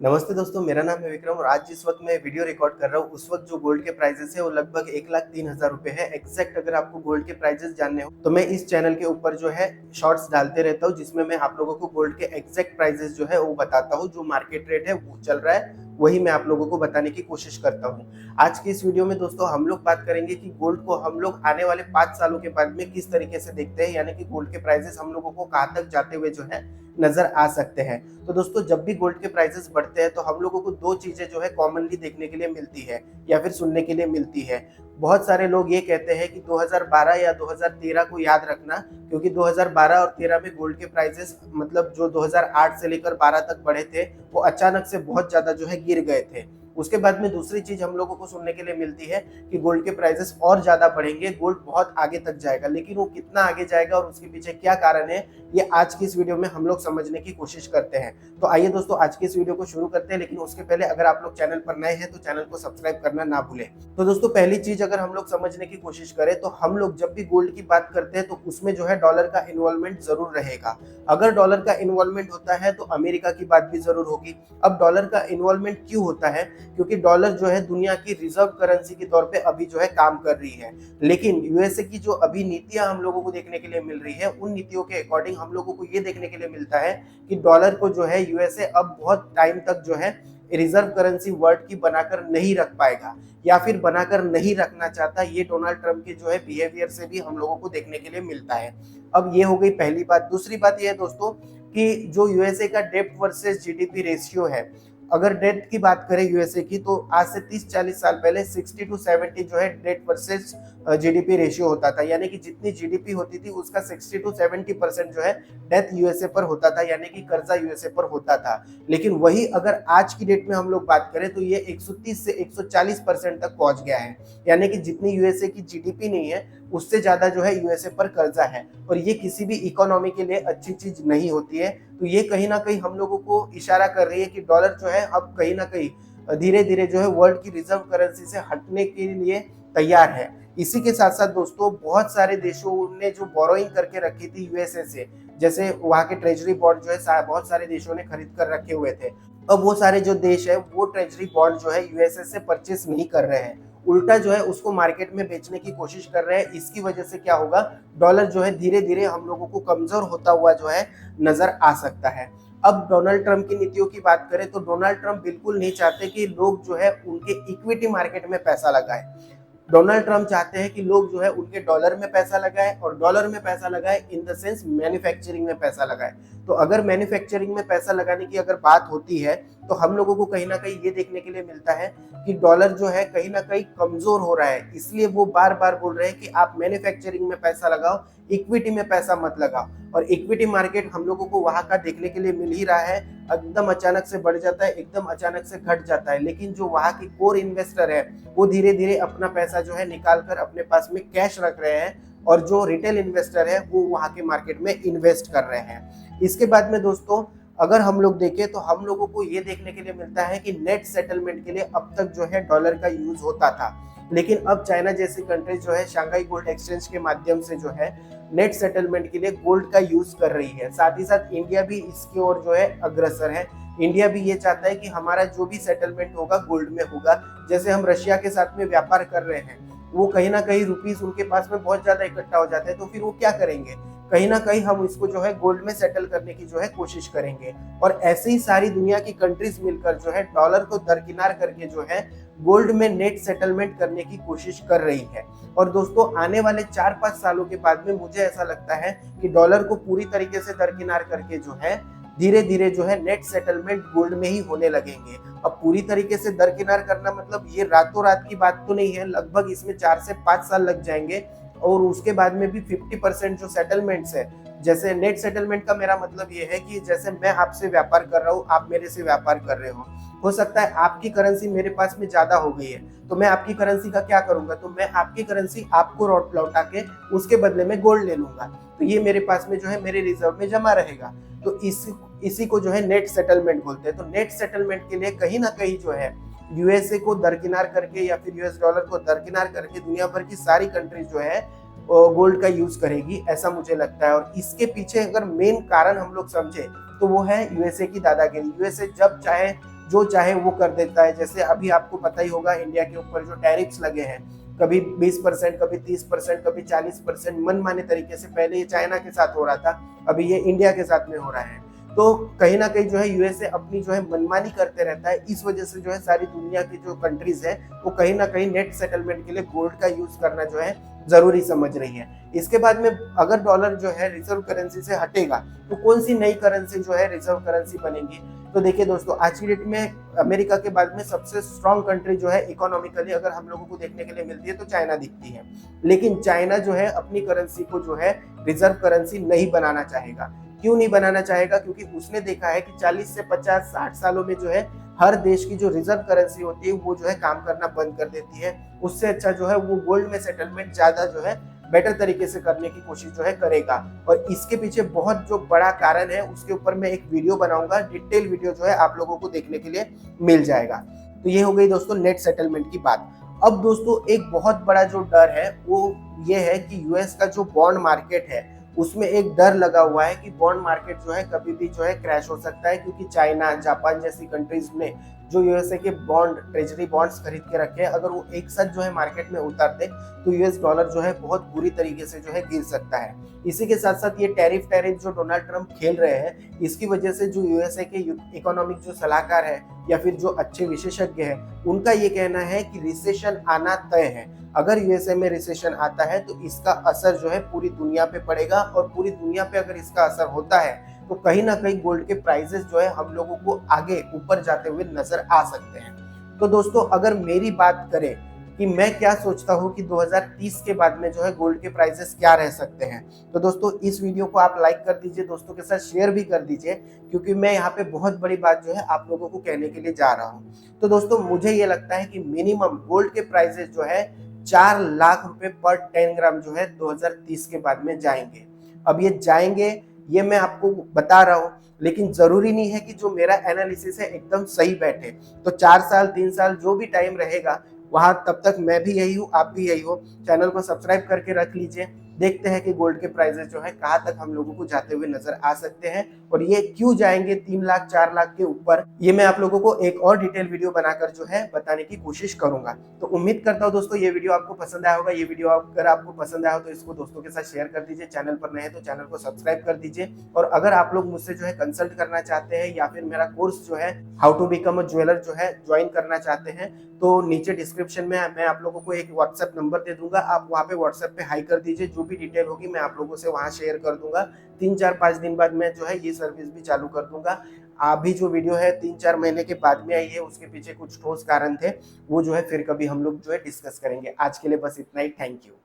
नमस्ते दोस्तों, मेरा नाम है विक्रम और आज जिस वक्त मैं वीडियो रिकॉर्ड कर रहा हूँ उस वक्त जो गोल्ड के प्राइजेस है वो लगभग 1,03,000 रुपए है। एग्जैक्ट अगर आपको गोल्ड के प्राइजेस जानने हो तो मैं इस चैनल के ऊपर जो है शॉर्ट्स डालते रहता हूँ, जिसमें मैं आप लोगों को गोल्ड के एग्जैक्ट प्राइजेस जो है वो बताता हूँ। जो मार्केट रेट है वो चल रहा है वही मैं आप लोगों को बताने की कोशिश करता हूँ। आज की इस वीडियो में दोस्तों हम लोग बात करेंगे कि गोल्ड को हम लोग आने वाले 5 सालों के बाद में किस तरीके से देखते हैं, यानी कि गोल्ड के प्राइजेस हम लोगों को कहाँ तक जाते हुए जो है नजर आ सकते हैं। तो दोस्तों जब भी गोल्ड के प्राइसेस बढ़ते हैं तो हम लोगों को दो चीजें जो है कॉमनली देखने के लिए मिलती है या फिर सुनने के लिए मिलती है। बहुत सारे लोग ये कहते हैं कि 2012 या 2013 को याद रखना, क्योंकि 2012 और 13 में गोल्ड के प्राइसेस मतलब जो 2008 से लेकर 12 तक बढ़े थे वो अचानक से बहुत ज्यादा जो है गिर गए थे। उसके बाद में दूसरी चीज हम लोगों को सुनने के लिए मिलती है कि गोल्ड के प्राइसेस और ज्यादा बढ़ेंगे, गोल्ड बहुत आगे तक जाएगा। लेकिन वो कितना आगे जाएगा और उसके पीछे क्या कारण है, ये आज की इस वीडियो में हम लोग समझने की कोशिश करते हैं। तो आइए दोस्तों आज की इस वीडियो को शुरू करते हैं, लेकिन उसके पहले अगर आप लोग चैनल पर नए हैं तो चैनल को सब्सक्राइब करना ना भूलें। तो दोस्तों पहली चीज अगर हम लोग समझने की कोशिश करें तो हम लोग जब भी गोल्ड की बात करते हैं तो उसमें जो है डॉलर का इन्वॉल्वमेंट जरूर रहेगा। अगर डॉलर का इन्वॉल्वमेंट होता है तो अमेरिका की बात भी जरूर होगी। अब डॉलर का इन्वॉल्वमेंट क्यों होता है? क्योंकि डॉलर जो है दुनिया की रिजर्व करेंसी के तौर पे अभी जो है काम कर रही है। लेकिन यूएसए की जो अभी नीतियां हम लोगों को देखने के लिए मिल रही है, उन नीतियों के अकॉर्डिंग हम लोगों को ये देखने के लिए मिलता है कि डॉलर को जो है यूएसए अब बहुत टाइम तक जो है रिजर्व करेंसी वर्ल्ड की बनाकर नहीं रख पाएगा या फिर बनाकर नहीं रखना चाहता। ये डोनाल्ड ट्रंप के जो है बिहेवियर से भी हम लोगों को देखने के लिए मिलता है। अब ये हो गई पहली बात। दूसरी बात ये है दोस्तों कि जो यूएसए का डेब्ट वर्सेस जीडीपी रेशियो है, अगर डेट की बात करें यूएसए की तो आज से 30-40 साल पहले 60 to 70 जो है डेट वर्सेस जीडीपी रेशियो होता था, यानी कि जितनी जीडीपी होती थी उसका 60 to 70% जो है डेथ यूएसए पर होता था, यानी कि कर्जा यूएसए पर होता था। लेकिन वही अगर आज की डेट में हम लोग बात करें तो ये 130 से 140% तक पहुंच गया है, यानी कि जितनी यूएसए की जीडीपी नहीं है उससे ज्यादा जो है यूएसए पर कर्जा है। और ये किसी भी इकोनॉमी के लिए अच्छी चीज नहीं होती है। तो ये कहीं ना कहीं हम लोगों को इशारा कर रही है कि डॉलर जो है अब कहीं ना कहीं धीरे धीरे जो है वर्ल्ड की रिजर्व करेंसी से हटने के लिए तैयार है। इसी के साथ साथ दोस्तों बहुत सारे देशों ने जो बोरोइंग करके रखी थी यूएसए से, जैसे वहां के ट्रेजरी बॉन्ड जो है बहुत सारे देशों ने खरीद कर रखे हुए थे। अब वो सारे जो देश है वो ट्रेजरी बॉन्ड जो है यूएसए से परचेस नहीं कर रहे हैं, उल्टा जो है उसको मार्केट में बेचने की कोशिश कर रहे हैं। इसकी वजह से क्या होगा, डॉलर जो है धीरे धीरे हम लोगों को कमजोर होता हुआ जो है नजर आ सकता है। अब डोनाल्ड ट्रंप की नीतियों की बात करें तो डोनाल्ड ट्रंप बिल्कुल नहीं चाहते कि लोग जो है उनके इक्विटी मार्केट में पैसा लगाए। डोनाल्ड ट्रंप चाहते हैं कि लोग जो है उनके डॉलर में पैसा लगाए, और डॉलर में पैसा लगाए इन द सेंस मैन्युफैक्चरिंग में पैसा लगाए। तो अगर मैन्युफैक्चरिंग में पैसा लगाने की अगर बात होती है तो हम लोगों को कहीं ना कहीं ये देखने के लिए मिलता है कि डॉलर जो है कहीं ना कहीं कमजोर हो रहा है। इसलिए वो बार बार बोल रहे हैं कि आप मैन्युफैक्चरिंग में पैसा लगाओ, इक्विटी में पैसा मत लगाओ। और इक्विटी मार्केट हम लोगों को वहां का देखने के लिए मिल ही रहा है, एकदम अचानक से बढ़ जाता है, एकदम अचानक से घट जाता है। लेकिन जो वहां की कोर इन्वेस्टर है वो धीरे धीरे अपना पैसा जो है निकाल कर अपने पास में कैश रख रहे हैं, और जो रिटेल इन्वेस्टर है वो वहां के मार्केट में इन्वेस्ट कर रहे हैं। इसके बाद में दोस्तों अगर हम लोग देखें तो हम लोगों को ये देखने के लिए मिलता है कि नेट सेटलमेंट के लिए अब तक जो है डॉलर का यूज होता था, लेकिन अब चाइना जैसी कंट्रीज जो है शंघाई गोल्ड एक्सचेंज के माध्यम से जो है नेट सेटलमेंट के लिए गोल्ड का यूज कर रही है। साथ ही साथ इंडिया भी इसकी ओर जो है अग्रसर है। इंडिया भी ये चाहता है कि हमारा जो भी सेटलमेंट होगा गोल्ड में होगा। जैसे हम रशिया के साथ में व्यापार कर रहे हैं, वो कहीं ना कहीं रुपीस उनके पास में बहुत ज्यादा इकट्ठा हो जाते हैं, तो फिर वो क्या करेंगे, कहीं ना कहीं हम इसको जो है गोल्ड में सेटल करने की जो है कोशिश करेंगे। और ऐसे ही सारी दुनिया की कंट्रीज मिलकर जो है डॉलर को दरकिनार करके जो है गोल्ड में नेट सेटलमेंट करने की कोशिश कर रही है। और दोस्तों आने वाले 4-5 सालों के बाद में मुझे ऐसा लगता है कि डॉलर को पूरी तरीके से दरकिनार करके जो है धीरे धीरे जो है नेट सेटलमेंट गोल्ड में ही होने लगेंगे। अब पूरी तरीके से दरकिनार करना मतलब ये रातों रात की बात तो नहीं है, लगभग इसमें 4 से 5 साल लग जाएंगे। और उसके बाद में भी 50% जो सेटलमेंट्स है, जैसे नेट सेटलमेंट का मेरा मतलब ये है कि जैसे मैं आपसे व्यापार कर रहा हूँ, आप मेरे से व्यापार कर रहे हो सकता है आपकी करेंसी मेरे पास में ज्यादा हो गई है, तो मैं आपकी करेंसी का क्या करूंगा, तो मैं आपकी करेंसी आपको लौटा के उसके बदले में गोल्ड ले लूंगा, तो ये मेरे पास में जो है मेरे रिजर्व में जमा रहेगा। तो इसी को जो है नेट सेटलमेंट बोलते हैं। तो नेट सेटलमेंट के लिए कहीं ना कहीं जो है यूएसए को दरकिनार करके या फिर यूएस डॉलर को दरकिनार करके दुनिया भर की सारी कंट्रीज जो है गोल्ड का यूज करेगी, ऐसा मुझे लगता है। और इसके पीछे अगर मेन कारण हम लोग समझे तो वो है यूएसए की दादागिरी। यूएसए जब चाहे जो चाहे वो कर देता है। जैसे अभी आपको पता ही होगा इंडिया के ऊपर जो टैरिफ्स लगे हैं, कभी 20%, कभी 30%, कभी 40%, मनमाने तरीके से। पहले ये चाइना के साथ हो रहा था, अभी ये इंडिया के साथ में हो रहा है। तो कहीं ना कहीं जो है यूएसए अपनी जो है मनमानी करते रहता है। इस वजह से जो है सारी दुनिया की जो कंट्रीज है वो कहीं ना कहीं नेट सेटलमेंट के लिए गोल्ड का यूज करना जो है जरूरी समझ रही है। इसके बाद में अगर डॉलर जो है रिजर्व करेंसी से हटेगा तो कौन सी नई करेंसी जो है रिजर्व करेंसी बनेगी? तो देखिए दोस्तों, आज की डेट में अमेरिका के बाद में सबसे स्ट्रॉन्ग कंट्री जो है इकोनॉमिकली अगर हम लोगों को देखने के लिए मिलती है तो चाइना दिखती है। लेकिन चाइना जो है अपनी करेंसी को जो है रिजर्व करेंसी नहीं बनाना चाहेगा। क्यों नहीं बनाना चाहेगा? क्योंकि उसने देखा है कि 40 से 50-60 सालों में जो है हर देश की जो रिजर्व करेंसी होती है वो जो है काम करना बंद कर देती है। उससे अच्छा जो है वो गोल्ड में सेटलमेंट ज्यादा जो है बेटर तरीके से करने की कोशिश जो है करेगा। और इसके पीछे बहुत जो बड़ा कारण है उसके ऊपर मैं एक वीडियो बनाऊंगा, डिटेल वीडियो जो है आप लोगों को देखने के लिए मिल जाएगा। तो ये हो गई दोस्तों नेट सेटलमेंट की बात। अब दोस्तों एक बहुत बड़ा जो डर है वो ये है कि यूएस का जो बॉन्ड मार्केट है उसमें एक डर लगा हुआ है कि बॉन्ड मार्केट जो है कभी भी जो है क्रैश हो सकता है, क्योंकि चाइना, जापान जैसी कंट्रीज ने जो यूएसए के बॉन्ड, ट्रेजरी बॉन्ड्स खरीद के रखे हैं, अगर वो एक साथ जो है मार्केट में उतार दे तो यूएस डॉलर जो है बहुत बुरी तरीके से जो है गिर सकता है। इसी के साथ साथ ये टैरिफ जो डोनाल्ड ट्रंप खेल रहे हैं, इसकी वजह से जो यूएसए के इकोनॉमिक जो सलाहकार है या फिर जो अच्छे विशेषज्ञ हैं, उनका ये कहना है कि रिसेशन आना तय है। अगर यूएसए में रिसेशन आता है तो इसका असर जो है पूरी दुनिया पे पड़ेगा, और पूरी दुनिया पे अगर इसका असर होता है तो कहीं ना कहीं गोल्ड के प्राइसेस जो है हम लोगों को आगे ऊपर जाते हुए नजर आ सकते हैं। तो दोस्तों अगर मेरी बात करें कि मैं क्या सोचता हूँ कि 2030 के बाद में जो है गोल्ड के प्राइसेस क्या रह सकते हैं, तो दोस्तों इस वीडियो को आप लाइक कर दीजिए, दोस्तों के साथ शेयर भी कर दीजिए, क्योंकि मैं यहाँ पे बहुत बड़ी बात जो है आप लोगों को कहने के लिए जा रहा हूँ। तो दोस्तों मुझे ये लगता है कि मिनिमम गोल्ड के प्राइसेस जो है 4 लाख रुपए पर 10 ग्राम जो है 2030 के बाद में जाएंगे। अब ये जाएंगे ये मैं आपको बता रहा हूँ, लेकिन जरूरी नहीं है कि जो मेरा एनालिसिस है एकदम सही बैठे। तो 4 साल 3 साल जो भी टाइम रहेगा वहां तब तक मैं भी यही हूँ, आप भी यही हो। चैनल को सब्सक्राइब करके रख लीजिए। देखते हैं कि गोल्ड के प्राइसेस जो है कहाँ तक हम लोगों को जाते हुए नजर आ सकते हैं, और ये क्यों जाएंगे 3 लाख 4 लाख के ऊपर, ये मैं आप लोगों को एक और डिटेल वीडियो बनाकर जो है बताने की कोशिश करूंगा। तो उम्मीद करता हूँ दोस्तों ये वीडियो आपको पसंद आया होगा। ये वीडियो अगर आपको पसंद आया हो तो इसको दोस्तों के साथ शेयर कर दीजिए। चैनल पर नए हैं तो चैनल को सब्सक्राइब कर दीजिए। और अगर आप लोग मुझसे जो है कंसल्ट करना चाहते हैं या फिर मेरा कोर्स जो है how to become a jeweller जो है ज्वाइन करना चाहते हैं, तो नीचे डिस्क्रिप्शन में मैं आप लोगों को एक व्हाट्सएप नंबर दे दूंगा, आप वहाँ पे व्हाट्सएप पे हाई कर दीजिए। जो भी डिटेल होगी मैं आप लोगों से वहाँ शेयर कर दूंगा। 3-4-5 दिन बाद मैं जो है ये सर्विस भी चालू कर दूंगा। अभी जो वीडियो है 3-4 महीने के बाद में आई है, उसके पीछे कुछ ठोस कारण थे, वो जो है फिर कभी हम लोग जो है डिस्कस करेंगे। आज के लिए बस इतना ही। Thank you.